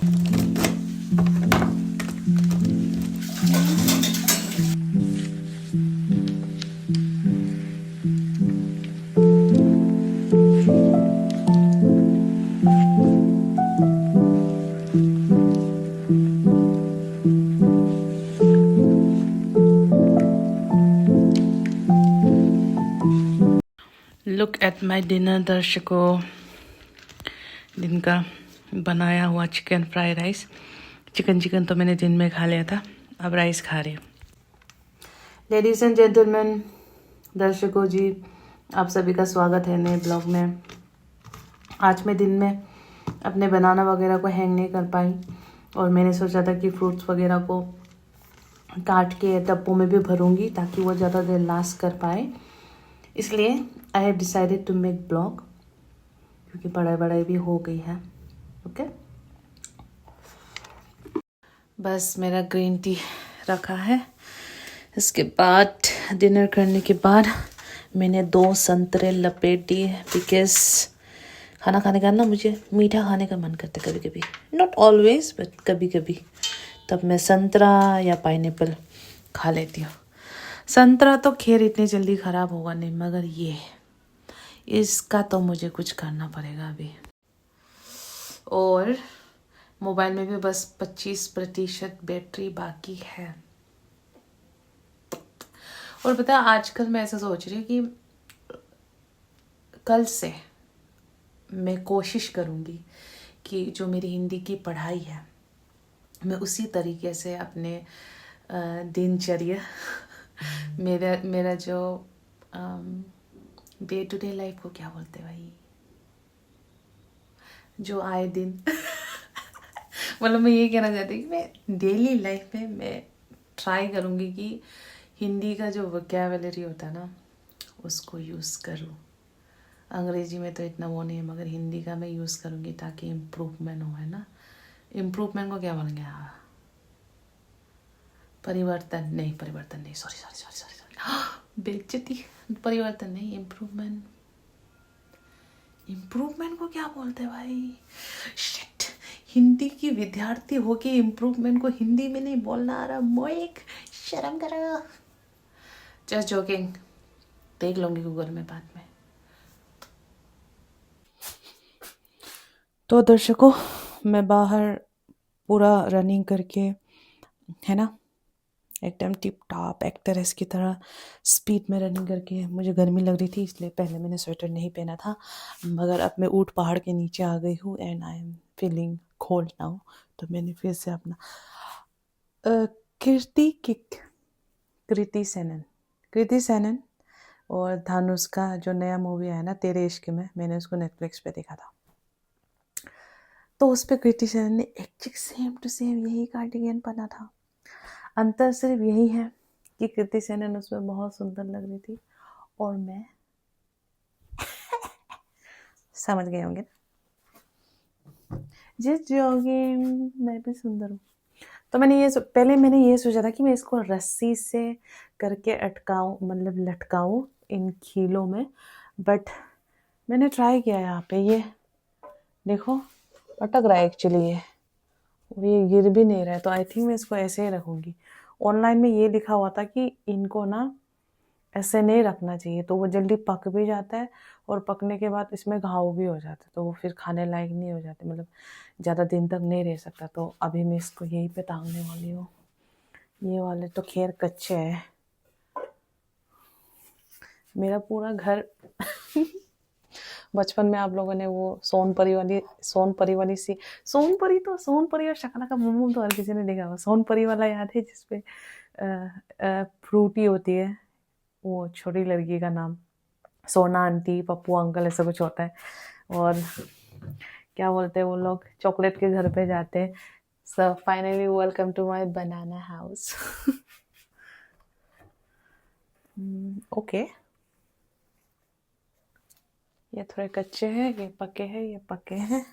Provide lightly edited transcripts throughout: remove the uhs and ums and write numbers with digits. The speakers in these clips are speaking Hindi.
लुक एट माई डिनर दर्शकों, दिन का बनाया हुआ चिकन फ्राई राइस। चिकन तो मैंने दिन में खा लिया था, अब राइस खा रही हूँ। लेडीज एंड जेंटलमैन, दर्शकों जी, आप सभी का स्वागत है नए ब्लॉग में। आज मैं दिन में अपने बनाना वगैरह को हैंग नहीं कर पाई और मैंने सोचा था कि फ्रूट्स वगैरह को काट के डब्बों में भी भरूंगी ताकि वो ज़्यादा देर लास्ट कर पाए। इसलिए I have decided to make blog, क्योंकि पढ़ाई भी हो गई है। ओके, बस मेरा ग्रीन टी रखा है। इसके बाद डिनर करने के बाद मैंने 2 संतरे लपेट दिए, बिकॉज खाना खाने का ना मुझे मीठा खाने का मन करता है कभी कभी, नॉट ऑलवेज बट कभी कभी, तब मैं संतरा या पाइनएप्पल खा लेती हूँ। संतरा तो खैर इतनी जल्दी ख़राब होगा नहीं, मगर ये इसका तो मुझे कुछ करना पड़ेगा अभी। और मोबाइल में भी बस 25% बैटरी बाकी है। और पता है, आजकल मैं ऐसा सोच रही हूँ कि कल से मैं कोशिश करूँगी कि जो मेरी हिंदी की पढ़ाई है मैं उसी तरीके से अपने दिनचर्या मेरा जो डे टू डे लाइफ को क्या बोलते भाई, जो आए दिन मतलब मैं ये कहना चाहती हूँ कि मैं डेली लाइफ में मैं ट्राई करूँगी कि हिंदी का जो वोकैबुलरी होता है ना उसको यूज़ करूँ। अंग्रेजी में तो इतना वो नहीं है, मगर हिंदी का मैं यूज़ करूँगी ताकि इम्प्रूवमेंट हो, है ना। इम्प्रूवमेंट को क्या बोलेंगे? हाँ, परिवर्तन नहीं, सॉरी बेइज्जती। परिवर्तन नहीं, इम्प्रूवमेंट। इम्प्रूवमेंट को क्या बोलते हैं भाई? शिट, हिंदी की विद्यार्थी होके इम्प्रूवमेंट को हिंदी में नहीं बोलना आ रहा। मोइक, शर्म करो। जस्ट जोकिंग, देख लूँगी गूगल में बाद में। तो दर्शकों, मैं बाहर पूरा रनिंग करके, है ना, एकदम टिप टॉप एक्ट्रेस की तरह स्पीड में रनिंग करके, मुझे गर्मी लग रही थी इसलिए पहले मैंने स्वेटर नहीं पहना था, मगर अब मैं ऊँट पहाड़ के नीचे आ गई हूँ and I am feeling cold now. तो मैंने फिर से अपना कृति सेनन और धानुष का जो नया मूवी है ना तेरे इश्क में, मैंने उसको नेटफ्लिक्स पे देखा था। तो उस पर कृति सेनन ने एक सेम टू सेम यही कार्डिगन पहना था। अंतर सिर्फ यही है कि कृति सेनन उसमें बहुत सुंदर लग रही थी और मैं समझ गए होंगे जिस जोगिंग, मैं भी सुंदर हूँ। तो पहले मैंने ये सोचा था कि मैं इसको रस्सी से करके अटकाऊं, मतलब लटकाऊं इन खीलों में, बट मैंने ट्राई किया यहाँ पे, ये देखो अटक रहा है एक्चुअली, ये गिर भी नहीं रहा है। तो आई थिंक मैं इसको ऐसे ही रखूँगी। ऑनलाइन में ये लिखा हुआ था कि इनको ना ऐसे नहीं रखना चाहिए, तो वो जल्दी पक भी जाता है और पकने के बाद इसमें घाव भी हो जाता है, तो वो फिर खाने लायक नहीं हो जाते, मतलब ज़्यादा दिन तक नहीं रह सकता। तो अभी मैं इसको यहीं पे टांगने वाली हूँ। ये वाले तो खैर कच्चे हैं। मेरा पूरा घर बचपन में आप लोगों ने वो सोनपरी और शकला का बूम तो हर किसी ने देखा होगा। सोनपरी वाला याद है जिसपे फ्रूटी होती है, वो छोटी लड़की का नाम सोना आंटी, पप्पू अंकल, ऐसा कुछ होता है, और क्या बोलते हैं वो लोग, चॉकलेट के घर पे जाते हैं। So finally welcome to my banana house. Okay, ये थोड़े कच्चे हैं, ये पके हैं, ये पके हैं।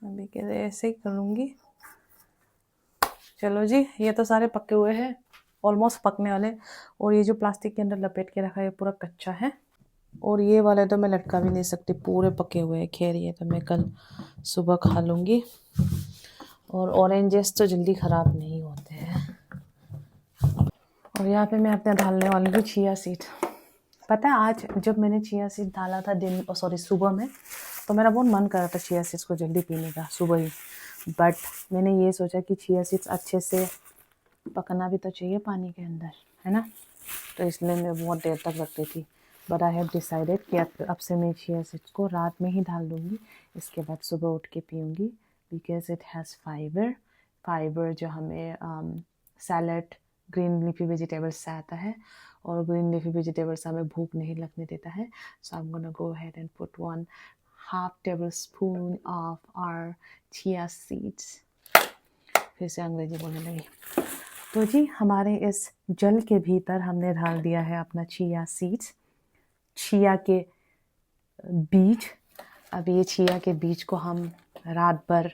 अभी कैसे ऐसे ही करूँगी। चलो जी, ये तो सारे पके हुए हैं, ऑलमोस्ट पकने वाले। और ये जो प्लास्टिक के अंदर लपेट के रखा है ये पूरा कच्चा है। और ये वाले तो मैं लटका भी नहीं सकती, पूरे पके हुए हैं। खैर ये तो मैं कल सुबह खा लूँगी। और ऑरेंजेस तो जल्दी ख़राब नहीं होते हैं। और यहाँ पे मैं अपने डालने वाली हूँ चिया सीड। पता है आज जब मैंने चिया सीड डाला था सुबह में, तो मेरा बहुत मन कर रहा था चिया सीड्स को जल्दी पीने का सुबह ही। बट मैंने ये सोचा कि चिया सीड्स अच्छे से पकना भी तो चाहिए पानी के अंदर, है ना, तो इसलिए मैं बहुत देर तक रखती थी। बट आई हैव डिसाइडेड कि अब से मैं चिया सीड्स को रात में ही डाल दूँगी, इसके बाद सुबह उठ के पीऊँगी, बिकॉज इट हैज़ फाइबर जो हमें सैलड ग्रीन लीफी वेजिटेबल्स से आता है, और ग्रीन लीफी वेजिटेबल्स हमें भूख नहीं लगने देता है। So I am gonna go ahead and put 1/2 tablespoon of our chia seeds. फिर से अंग्रेजी बोलने लगी। तो जी हमारे इस जल के भीतर हमने डाल दिया है अपना चिया सीड्स, चिया के बीज। अब ये चिया के बीज को हम रात भर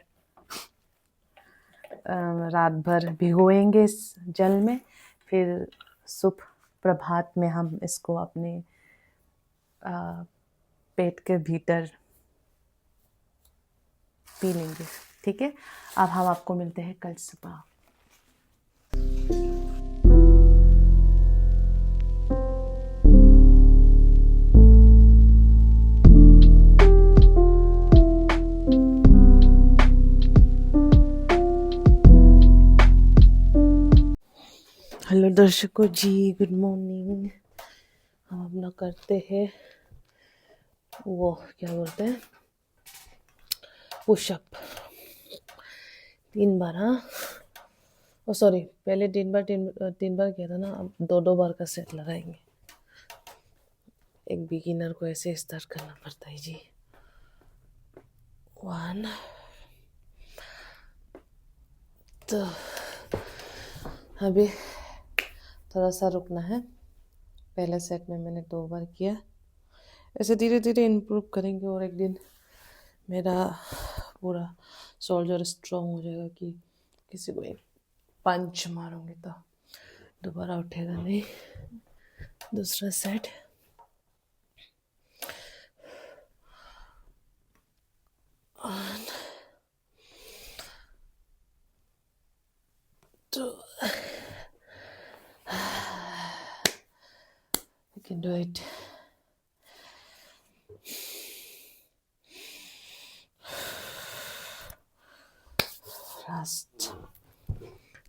भिगोएंगे इस जल में, फिर सुबह प्रभात में हम इसको अपने पेट के भीतर पी लेंगे। ठीक है, अब हम आपको मिलते हैं कल सुबह। हेलो दर्शकों जी, गुड मॉर्निंग। हम अपना करते हैं वो क्या बोलते हैं, पुशअप 3 बार। हाँ, ओ सॉरी, पहले 3 बार किया था ना, अब 2 बार का सेट लगाएंगे। एक बिगिनर को ऐसे स्टार्ट करना पड़ता है जी। 1 तो अभी थोड़ा सा रुकना है। पहले सेट में मैंने 2 बार किया, ऐसे धीरे धीरे इम्प्रूव करेंगे, और एक दिन मेरा पूरा शोल्डर स्ट्रॉन्ग हो जाएगा कि किसी को एक पंच मारूंगी तो दोबारा उठेगा नहीं। दूसरा सेट। तो you can do it.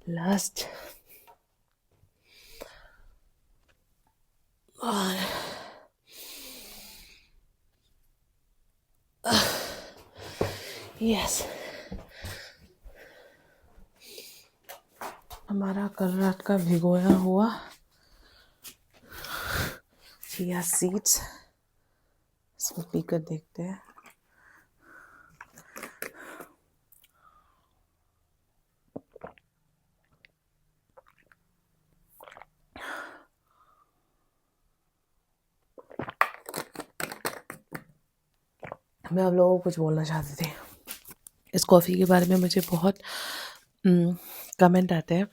Last. Yes. हमारा कल रात का भिगोया हुआ चिया सीड्स इसमें पीकर देखते हैं। मैं आप लोगों को कुछ बोलना चाहती थी। इस कॉफ़ी के बारे में मुझे बहुत कमेंट आते हैं।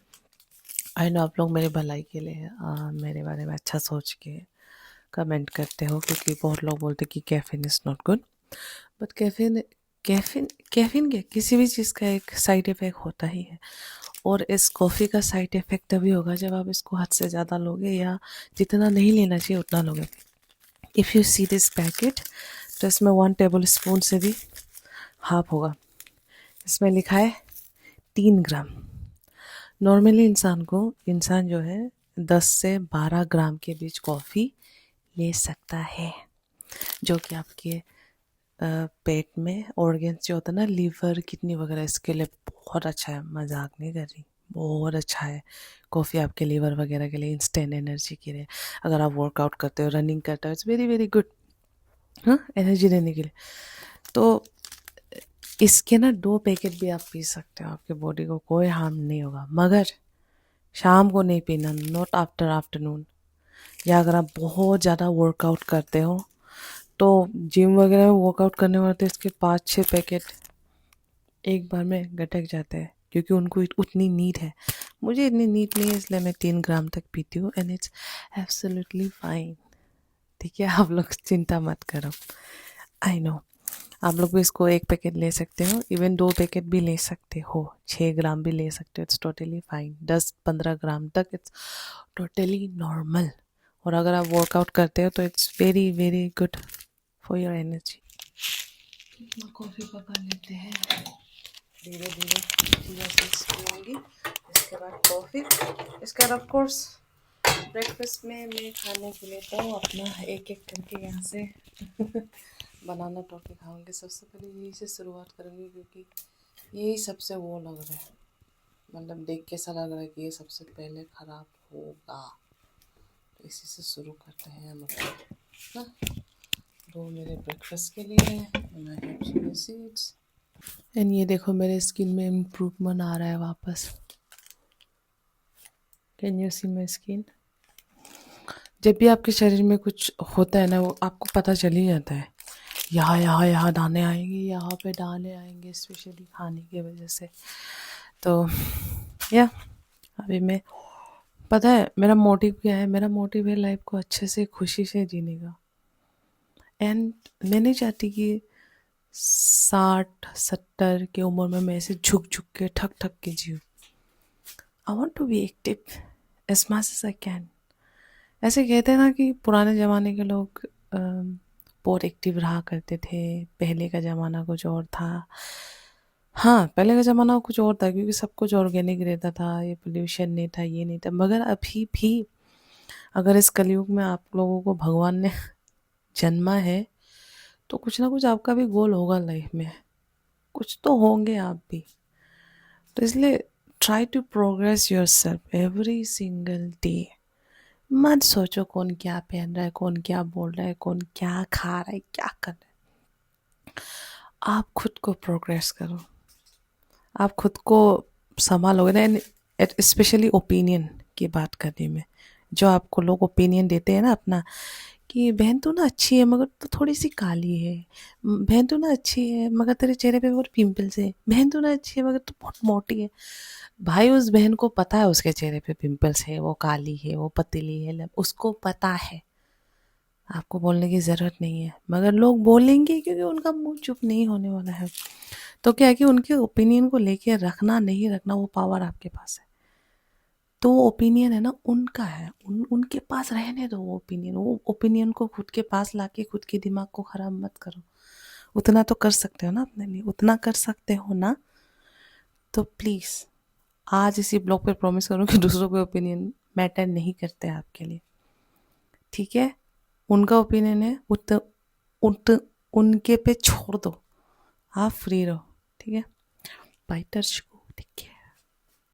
आई नो आप लोग मेरे भलाई के लिए मेरे बारे में अच्छा सोच के कमेंट करते हो, क्योंकि बहुत लोग बोलते हैं कि caffeine is not good. But caffeine के किसी भी चीज़ का एक साइड इफ़ेक्ट होता ही है, और इस कॉफ़ी का साइड इफ़ेक्ट तभी होगा जब आप इसको हद से ज़्यादा लोगे, या जितना नहीं लेना चाहिए उतना लोगे। If you see this packet, तो इसमें 1 टेबलस्पून से भी हाफ होगा। इसमें लिखा है 3 ग्राम। नॉर्मली इंसान जो है 10 से 12 ग्राम के बीच कॉफ़ी ले सकता है, जो कि आपके पेट में ऑर्गन्स जो होता है ना, लीवर किडनी वगैरह, इसके लिए बहुत अच्छा है। मजाक नहीं कर रही, बहुत अच्छा है कॉफ़ी आपके लीवर वगैरह के लिए, इंस्टेंट एनर्जी के लिए। अगर आप वर्कआउट करते हो, रनिंग करते हो, इट्स वेरी वेरी गुड, हाँ, एनर्जी देने के लिए। तो इसके ना 2 पैकेट भी आप पी सकते हो, आपके बॉडी को कोई हार्म नहीं होगा, मगर शाम को नहीं पीना, नॉट आफ्टर आफ्टरनून। या अगर आप बहुत ज़्यादा वर्कआउट करते हो, तो जिम वगैरह में वर्कआउट करने वाले तो इसके 5-6 पैकेट एक बार में गटक जाते हैं, क्योंकि उनको उतनी नीड है। मुझे इतनी नीड नहीं है, इसलिए मैं 3 ग्राम तक पीती हूँ, एंड इट्स एब्सोल्युटली फाइन। ठीक है, आप लोग चिंता मत करो। आई नो आप लोग भी इसको 1 पैकेट ले सकते हो, इवन 2 पैकेट भी ले सकते हो, 6 ग्राम भी ले सकते हो, इट्स टोटली फाइन। 10-15 ग्राम तक इट्स टोटली नॉर्मल। और अगर आप वर्कआउट करते हो तो it's very very good for your energy. अपना कॉफ़ी पका लेते हैं, धीरे धीरे चिया सीड्स पियूँगी, इसके बाद कॉफ़ी। इसके बाद ऑफ कोर्स ब्रेकफास्ट में मैं खाने के लिए तो अपना एक एक करके यहाँ से बनाना टॉफ़ी खाऊंगी। सबसे पहले यही से शुरुआत करूँगी क्योंकि यही सबसे वो लग रहा है, मतलब देख के ऐसा लग रहा है कि ये सबसे पहले ख़राब होगा, तो इसी से शुरू करते हैं हम अपना। दो मेरे ब्रेकफास्ट के लिए हैं, सीड्स। एंड ये देखो मेरे स्किन में इम्प्रूवमेंट आ रहा है वापस। Can you see my skin? जब भी आपके शरीर में कुछ होता है ना, वो आपको पता चल ही जाता है। यहाँ दाने आएंगे, यहाँ पे दाने आएंगे, स्पेशली खाने की वजह से। तो या अभी मैं, पता है मेरा मोटिव क्या है? मेरा मोटिव है लाइफ को अच्छे से खुशी से जीने का। एंड मैं नहीं चाहती कि 60-70 की उम्र में मैं ऐसे झुक झुक के ठक ठक के जीऊँ। I want to be active as much as I can. ऐसे कहते हैं ना कि पुराने ज़माने के लोग बहुत एक्टिव रहा करते थे, पहले का ज़माना कुछ और था। हाँ, पहले का ज़माना कुछ और था क्योंकि सब कुछ ऑर्गेनिक रहता था, ये पोल्यूशन नहीं था, ये नहीं था। मगर अभी भी अगर इस कलयुग में आप लोगों को भगवान ने जन्मा है तो कुछ ना कुछ आपका भी गोल होगा लाइफ में, कुछ तो होंगे आप भी। तो इसलिए try to progress yourself every single day. मत सोचो कौन क्या पहन रहा है, कौन क्या बोल रहा है, कौन क्या खा रहा है, क्या कर रहा है। आप खुद को प्रोग्रेस करो, आप खुद को संभालोगे ना। स्पेशली ओपिनियन की बात करने में, जो आपको लोग ओपिनियन देते हैं ना अपना, कि बहन तू ना अच्छी है मगर तू थोड़ी सी काली है, बहन तू ना अच्छी है मगर तेरे चेहरे पे बहुत पिंपल्स है, बहन तू ना अच्छी है मगर तू बहुत मोटी है। भाई उस बहन को पता है उसके चेहरे पे पिंपल्स है, वो काली है, वो पतली है, उसको पता है, आपको बोलने की ज़रूरत नहीं है। मगर लोग बोलेंगे क्योंकि उनका मुंह चुप नहीं होने वाला है। तो क्या है कि उनके ओपिनियन को लेके रखना नहीं रखना वो पावर आपके पास है। तो वो ओपिनियन है ना उनका है, उनके पास रहने दो वो ओपिनियन। वो ओपिनियन को खुद के पास लाके खुद के दिमाग को ख़राब मत करो। उतना तो कर सकते हो ना अपने लिए, उतना कर सकते हो ना, तो प्लीज़ आज इसी ब्लॉग पे प्रॉमिस करो कि दूसरों के ओपिनियन मैटर नहीं करते आपके लिए, ठीक है? उनका ओपिनियन है, उनके पे छोड़ दो, आप फ्री रहो, ठीक है? Bye, touch.